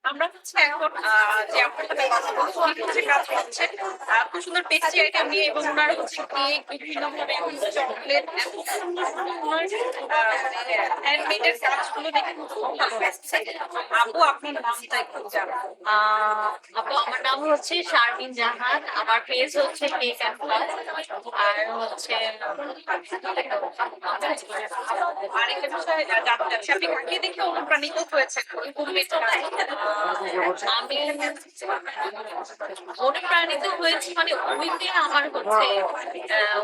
আমরা হচ্ছে এখন যে আপনার সাথে কথা বলছি উনি হচ্ছে কাজ করছে খুব সুন্দর পেস্ট্রি আইটেম নিয়ে এবং ওনার হচ্ছে কেক বিভিন্ন ধরনের চকলেট এত সুন্দর সুন্দর ওনার হ্যান্ডমেডের কাজগুলো দেখে খুব ভালো লাগছে। আপু আপনার নামটা একটু জানাবো। আপু আমার নাম হচ্ছে শারমিন জাহান, আমার পেজ হচ্ছে কেক অ্যান্ড প্লাস। আর হচ্ছে আরেকটা বিষয় জানতে চাচ্ছি আপনি কাকে দেখে অনুপ্রাণিত হয়েছেন হোমমেড আমি অনুপ্রাণিত হয়েছি মানে উইতে আমার হচ্ছে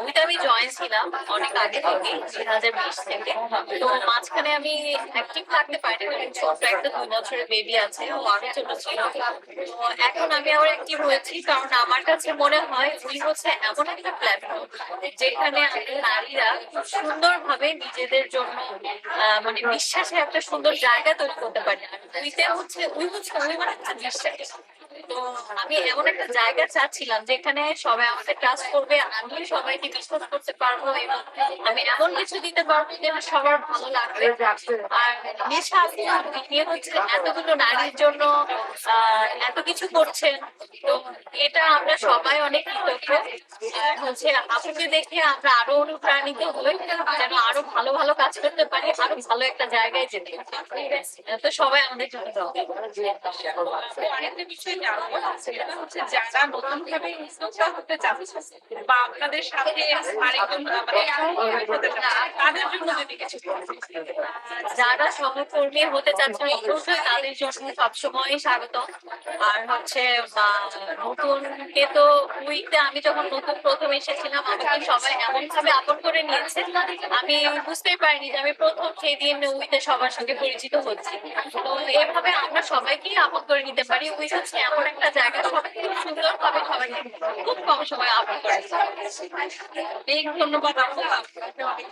উইতে আমি জয়েন ছিলাম অনেক আগে থেকে 2020 থেকে। তো মাঝখানে আমি অ্যাক্টিভ থাকতে পারিনি, কারণ ছোট্ট একটা 2 বছরের বেবি আছে, ও আরো ছোট ছিল। তো এখন আমি আবার অ্যাক্টিভ হয়েছি কারণ আমার কাছে মনে হয় উই হচ্ছে এমন একটা প্ল্যাটফর্ম যেখানে আমরা নারীরা খুব সুন্দরভাবে নিজেদের জন্য মানে বিশ্বাসে একটা সুন্দর জায়গা তৈরি করতে পারি। উইতে হচ্ছে উই মানে হচ্ছে বিশ্বাস। তো আমি এমন একটা জায়গা চাচ্ছিলাম যেখানে সবাই আমাকে ট্রাস্ট করবে, আমি সবাইকে বিশ্বাস করতে পারবো এবং আমি এমন কিছু দিতে পারবো যেটা সবার ভালো লাগবে। আর নেশা আপনি হচ্ছে এতগুলো নারীর জন্য এত কিছু করছেন, তো এটা আমরা সবাই অনেক কৃতজ্ঞ। আর হচ্ছে আপুকে দেখে আমরা আরো অনুপ্রাণিত হই যেন আরো ভালো ভালো কাজ করতে পারি, আরো ভালো একটা জায়গায় যেতে পারি। তো সবাই আমাদের জন্য দোয়া করবেন। আরেকটা বিষয় জানবো সেটা হচ্ছে যারা নতুন ভাবে উদ্যোক্তা হতে চাচ্ছে বা আপনাদের সাথে আরেকজন মানে হতে চাচ্ছে তাদের জন্য যদি কিছু বলেন। যারা সহকর্মী হতে চাচ্ছেন অবশ্যই তাদের জন্য সবসময় স্বাগত। আর হচ্ছে নতুনকে তো উইকতে আমি যখন নতুন প্রথম এসেছিলাম আমাকে সবাই এমন ভাবে আপন করে নিয়েছে, আমি বুঝতেই পারিনি যে আমি প্রথম সেই দিন উইতে সবার সঙ্গে পরিচিত হচ্ছি। তো এভাবে আমরা সবাইকেই আপন করে নিতে পারি। উইক হচ্ছে এমন একটা জায়গা সবাই খুব সুন্দর ভাবে সবাইকে খুব কম সময় আপন করে। অনেক ধন্যবাদ আপু। আপনাকে অনেক